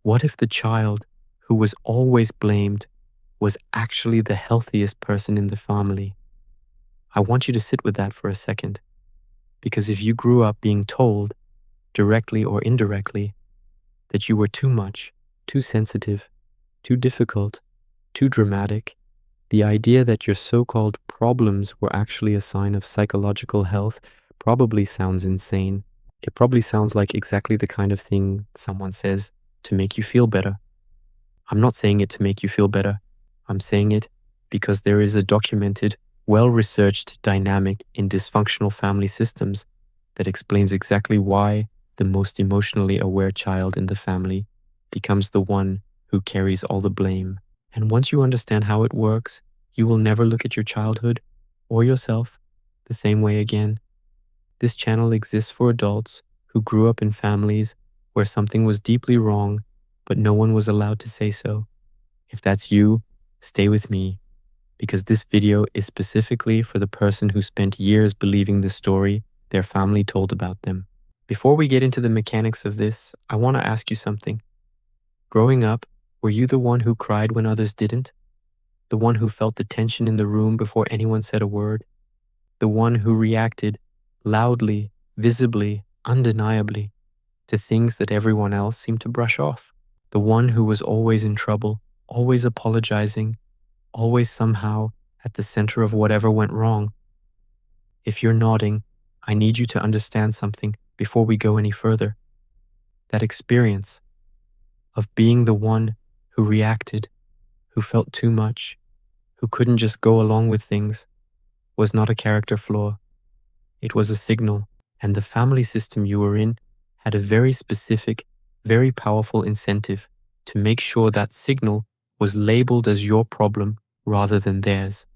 What if the child who was always blamed was actually the healthiest person in the family? I want you to sit with that for a second, because if you grew up being told, directly or indirectly, that you were too much, too sensitive, too difficult, too dramatic, the idea that your so-called problems were actually a sign of psychological health probably sounds insane. It probably sounds like exactly the kind of thing someone says to make you feel better. I'm not saying it to make you feel better. I'm saying it because there is a documented, well-researched dynamic in dysfunctional family systems that explains exactly why the most emotionally aware child in the family becomes the one who carries all the blame. And once you understand how it works, you will never look at your childhood or yourself the same way again. This channel exists for adults who grew up in families where something was deeply wrong, but no one was allowed to say so. If that's you, stay with me, because this video is specifically for the person who spent years believing the story their family told about them. Before we get into the mechanics of this, I want to ask you something. Growing up, were you the one who cried when others didn't? The one who felt the tension in the room before anyone said a word? The one who reacted loudly, visibly, undeniably to things that everyone else seemed to brush off? The one who was always in trouble, always apologizing, always somehow at the center of whatever went wrong? If you're nodding, I need you to understand something before we go any further. That experience of being the one who reacted, who felt too much, who couldn't just go along with things, was not a character flaw. It was a signal, and the family system you were in had a very specific, very powerful incentive to make sure that signal was labeled as your problem rather than theirs.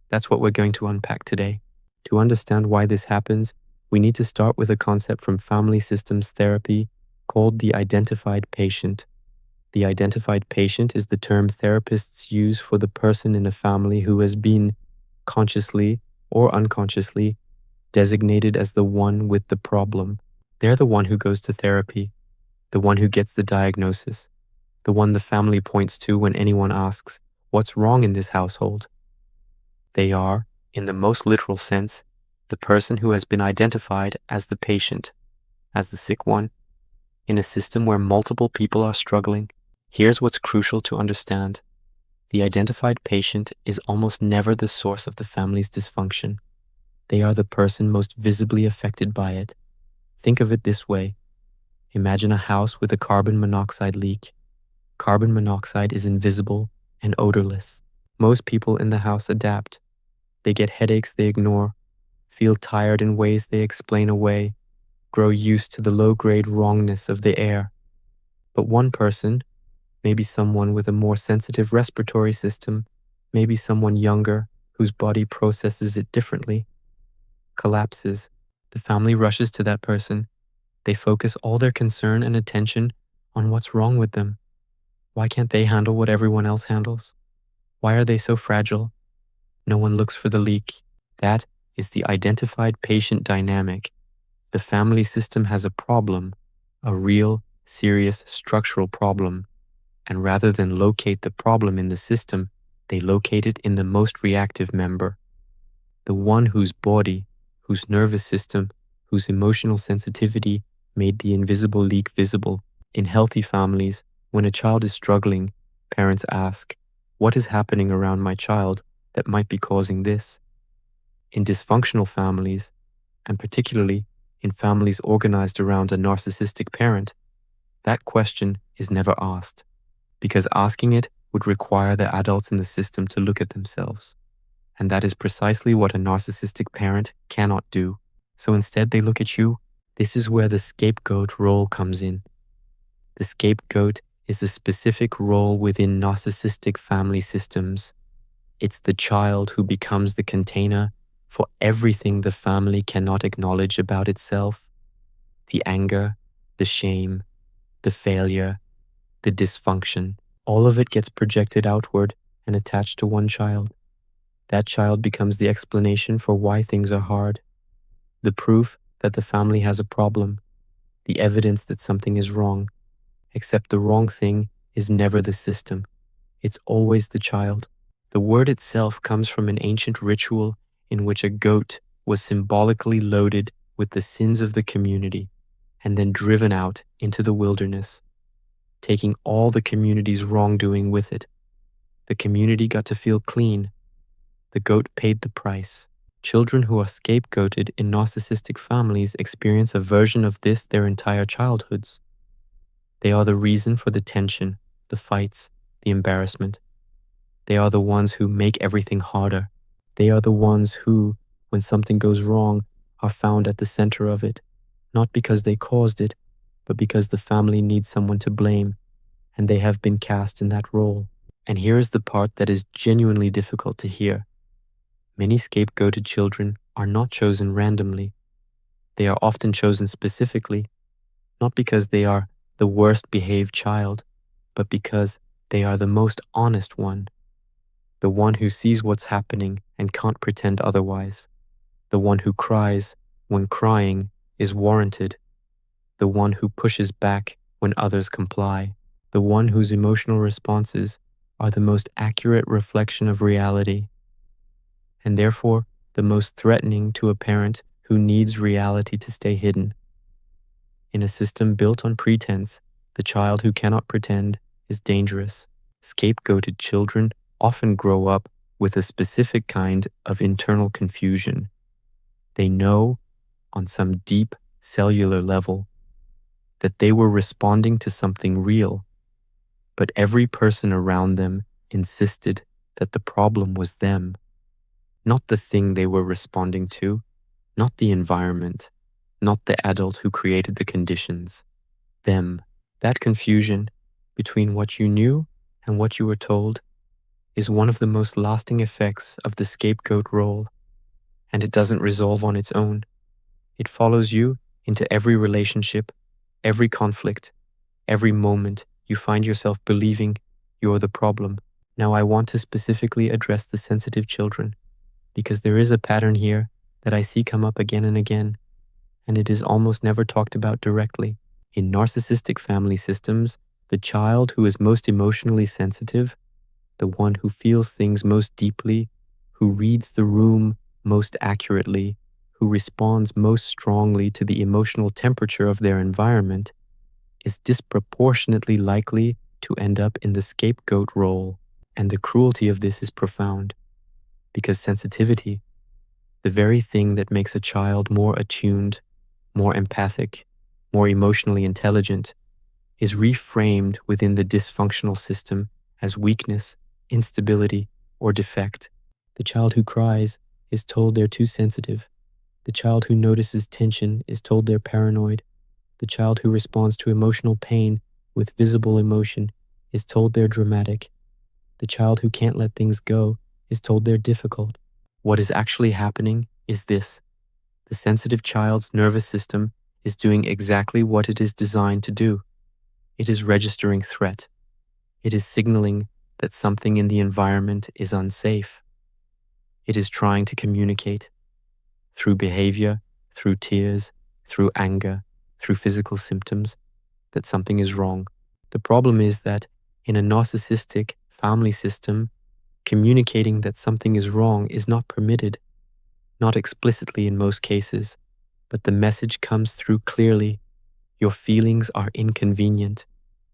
That's what we're going to unpack today. To understand why this happens, we need to start with a concept from family systems therapy called the identified patient. The identified patient is the term therapists use for the person in a family who has been, consciously or unconsciously, designated as the one with the problem. They're the one who goes to therapy, the one who gets the diagnosis, the one the family points to when anyone asks, "What's wrong in this household?" They are, in the most literal sense, the person who has been identified as the patient, as the sick one. In a system where multiple people are struggling, here's what's crucial to understand. The identified patient is almost never the source of the family's dysfunction. They are the person most visibly affected by it. Think of it this way. Imagine a house with a carbon monoxide leak. Carbon monoxide is invisible and odorless. Most people in the house adapt. They get headaches they ignore, feel tired in ways they explain away, grow used to the low-grade wrongness of the air. But one person, maybe someone with a more sensitive respiratory system, maybe someone younger whose body processes it differently, collapses. The family rushes to that person. They focus all their concern and attention on what's wrong with them. Why can't they handle what everyone else handles? Why are they so fragile? No one looks for the leak. That is the identified patient dynamic. The family system has a problem, a real, serious structural problem, and rather than locate the problem in the system, they locate it in the most reactive member, the one whose body, whose nervous system, whose emotional sensitivity made the invisible leak visible. In healthy families, when a child is struggling, parents ask, "What is happening around my child that might be causing this?" In dysfunctional families, and particularly in families organized around a narcissistic parent, that question is never asked, because asking it would require the adults in the system to look at themselves. And that is precisely what a narcissistic parent cannot do. So instead they look at you. This is where the scapegoat role comes in. The scapegoat is a specific role within narcissistic family systems. It's the child who becomes the container for everything the family cannot acknowledge about itself. The anger, the shame, the failure, the dysfunction, all of it gets projected outward and attached to one child. That child becomes the explanation for why things are hard, the proof that the family has a problem, the evidence that something is wrong. Except the wrong thing is never the system. It's always the child. The word itself comes from an ancient ritual in which a goat was symbolically loaded with the sins of the community and then driven out into the wilderness, taking all the community's wrongdoing with it. The community got to feel clean. The goat paid the price. Children who are scapegoated in narcissistic families experience a version of this their entire childhoods. They are the reason for the tension, the fights, the embarrassment. They are the ones who make everything harder. They are the ones who, when something goes wrong, are found at the center of it, not because they caused it, but because the family needs someone to blame, and they have been cast in that role. And here is the part that is genuinely difficult to hear. Many scapegoated children are not chosen randomly. They are often chosen specifically, not because they are the worst behaved child, but because they are the most honest one, the one who sees what's happening and can't pretend otherwise, the one who cries when crying is warranted, the one who pushes back when others comply, the one whose emotional responses are the most accurate reflection of reality, and therefore the most threatening to a parent who needs reality to stay hidden. In a system built on pretense, the child who cannot pretend is dangerous. Scapegoated children often grow up with a specific kind of internal confusion. They know, on some deep cellular level, that they were responding to something real, but every person around them insisted that the problem was them, not the thing they were responding to, not the environment, not the adult who created the conditions. Them. That confusion between what you knew and what you were told is one of the most lasting effects of the scapegoat role, and it doesn't resolve on its own. It follows you into every relationship, every conflict, every moment you find yourself believing you're the problem. Now, I want to specifically address the sensitive children, because there is a pattern here that I see come up again and again, and it is almost never talked about directly. In narcissistic family systems, the child who is most emotionally sensitive, the one who feels things most deeply, who reads the room most accurately, who responds most strongly to the emotional temperature of their environment, is disproportionately likely to end up in the scapegoat role. And the cruelty of this is profound, because sensitivity, the very thing that makes a child more attuned, more empathic, more emotionally intelligent, is reframed within the dysfunctional system as weakness, instability, or defect. The child who cries is told they're too sensitive. The child who notices tension is told they're paranoid. The child who responds to emotional pain with visible emotion is told they're dramatic. The child who can't let things go is told they're difficult. What is actually happening is this. The sensitive child's nervous system is doing exactly what it is designed to do. It is registering threat. It is signaling that something in the environment is unsafe. It is trying to communicate through behavior, through tears, through anger, through physical symptoms, that something is wrong. The problem is that in a narcissistic family system, communicating that something is wrong is not permitted, not explicitly in most cases, but the message comes through clearly. Your feelings are inconvenient.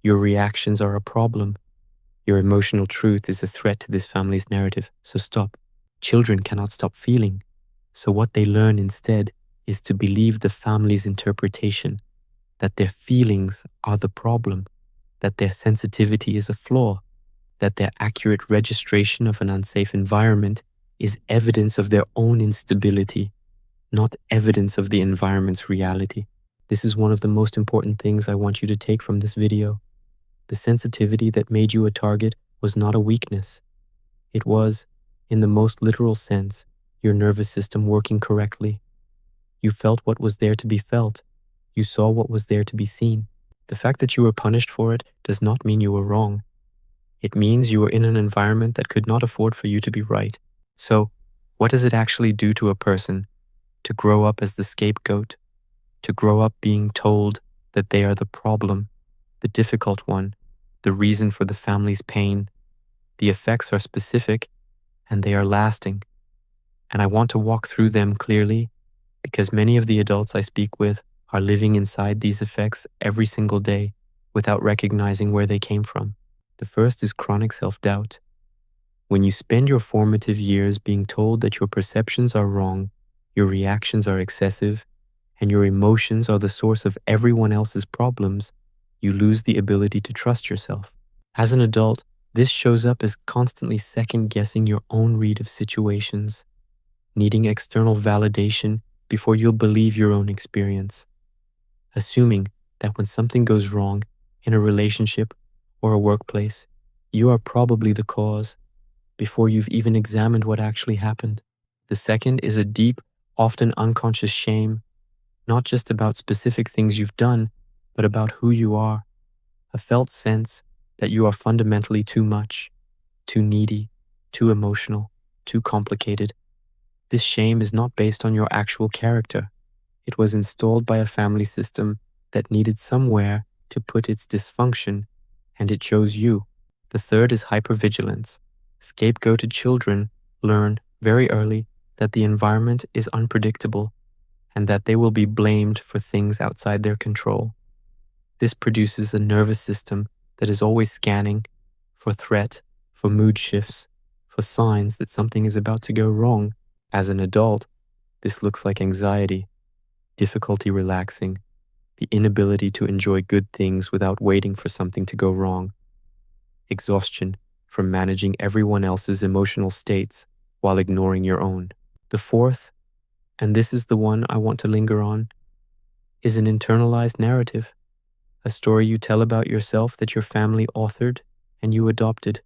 Your reactions are a problem. Your emotional truth is a threat to this family's narrative, so stop. Children cannot stop feeling. So what they learn instead is to believe the family's interpretation, that their feelings are the problem, that their sensitivity is a flaw, that their accurate registration of an unsafe environment is evidence of their own instability, not evidence of the environment's reality. This is one of the most important things I want you to take from this video. The sensitivity that made you a target was not a weakness. It was, in the most literal sense, your nervous system working correctly. You felt what was there to be felt. You saw what was there to be seen. The fact that you were punished for it does not mean you were wrong. It means you were in an environment that could not afford for you to be right. So, what does it actually do to a person to grow up as the scapegoat, to grow up being told that they are the problem, the difficult one, the reason for the family's pain. The effects are specific and they are lasting. And I want to walk through them clearly because many of the adults I speak with are living inside these effects every single day without recognizing where they came from. The first is chronic self-doubt. When you spend your formative years being told that your perceptions are wrong, your reactions are excessive, and your emotions are the source of everyone else's problems, you lose the ability to trust yourself. As an adult, this shows up as constantly second-guessing your own read of situations, needing external validation before you'll believe your own experience, assuming that when something goes wrong in a relationship or a workplace, you are probably the cause before you've even examined what actually happened. The second is a deep, often unconscious shame, not just about specific things you've done, but about who you are, a felt sense that you are fundamentally too much, too needy, too emotional, too complicated. This shame is not based on your actual character. It was installed by a family system that needed somewhere to put its dysfunction, and it chose you. The third is hypervigilance. Scapegoated children learn very early that the environment is unpredictable and that they will be blamed for things outside their control. This produces a nervous system that is always scanning for threat, for mood shifts, for signs that something is about to go wrong. As an adult, this looks like anxiety, difficulty relaxing, the inability to enjoy good things without waiting for something to go wrong, exhaustion from managing everyone else's emotional states while ignoring your own. The fourth, and this is the one I want to linger on, is an internalized narrative, a story you tell about yourself that your family authored and you adopted,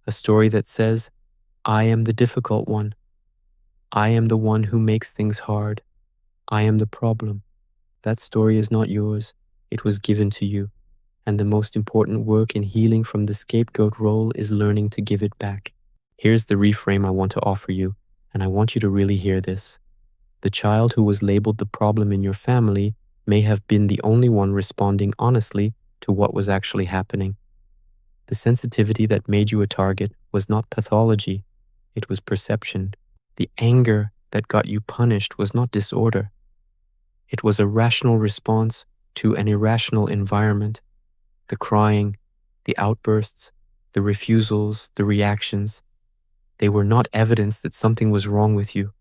a story that says, I am the difficult one. I am the one who makes things hard. I am the problem. That story is not yours. It was given to you. And the most important work in healing from the scapegoat role is learning to give it back. Here's the reframe I want to offer you, and I want you to really hear this. The child who was labeled the problem in your family may have been the only one responding honestly to what was actually happening. The sensitivity that made you a target was not pathology, it was perception. The anger that got you punished was not disorder. It was a rational response to an irrational environment. The crying, the outbursts, the refusals, the reactions, they were not evidence that something was wrong with you.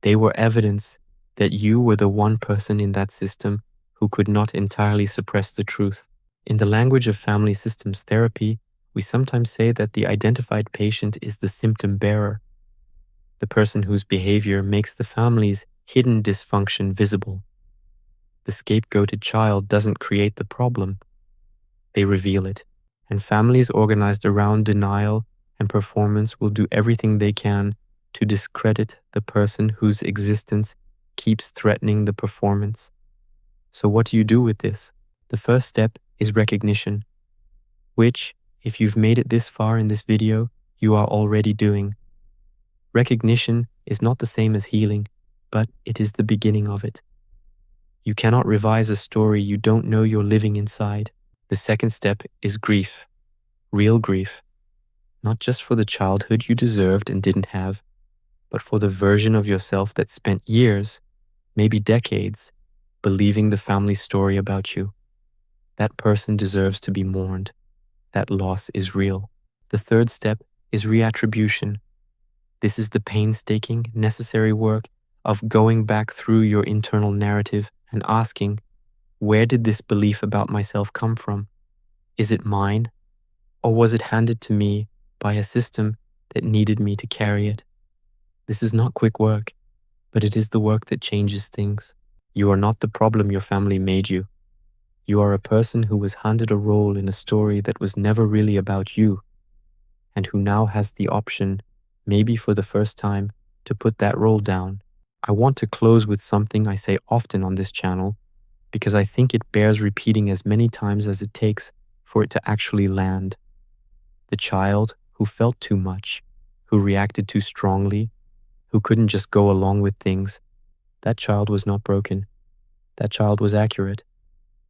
They were evidence that you were the one person in that system who could not entirely suppress the truth. In the language of family systems therapy, we sometimes say that the identified patient is the symptom bearer, the person whose behavior makes the family's hidden dysfunction visible. The scapegoated child doesn't create the problem, they reveal it. And families organized around denial and performance will do everything they can to discredit the person whose existence keeps threatening the performance. So what do you do with this? The first step is recognition, which, if you've made it this far in this video, you are already doing. Recognition is not the same as healing, but it is the beginning of it. You cannot revise a story you don't know you're living inside. The second step is grief, real grief, not just for the childhood you deserved and didn't have, but for the version of yourself that spent years, maybe decades, believing the family story about you. That person deserves to be mourned. That loss is real. The third step is reattribution. This is the painstaking, necessary work of going back through your internal narrative and asking, where did this belief about myself come from? Is it mine? Or was it handed to me by a system that needed me to carry it? This is not quick work, but it is the work that changes things. You are not the problem your family made you. You are a person who was handed a role in a story that was never really about you, and who now has the option, maybe for the first time, to put that role down. I want to close with something I say often on this channel, because I think it bears repeating as many times as it takes for it to actually land. The child who felt too much, who reacted too strongly, who couldn't just go along with things, that child was not broken. That child was accurate.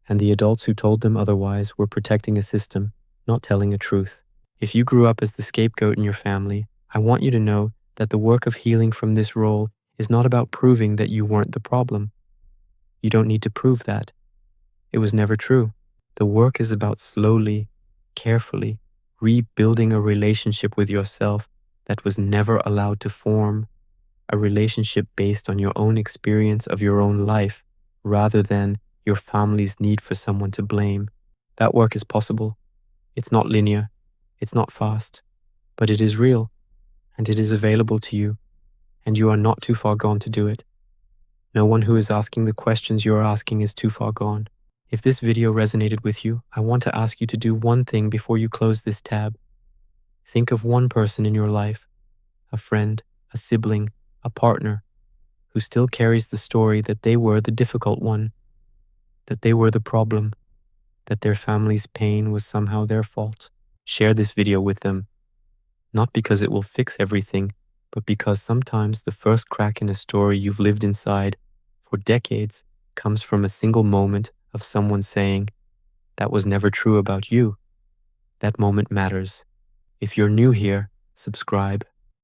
and the adults who told them otherwise were protecting a system, not telling a truth. If you grew up as the scapegoat in your family, I want you to know that the work of healing from this role is not about proving that you weren't the problem. You don't need to prove that. It was never true. The work is about slowly, carefully rebuilding a relationship with yourself that was never allowed to form, a relationship based on your own experience of your own life rather than your family's need for someone to blame. That work is possible. It's not linear. It's not fast, but it is real and it is available to you, and you are not too far gone to do it. No one who is asking the questions you are asking is too far gone. If this video resonated with you, I want to ask you to do one thing before you close this tab. Think of one person in your life, a friend, a sibling, a partner, who still carries the story that they were the difficult one, that they were the problem, that their family's pain was somehow their fault. Share this video with them, not because it will fix everything, but because sometimes the first crack in a story you've lived inside for decades comes from a single moment of someone saying, "That was never true about you." That moment matters. If you're new here, subscribe,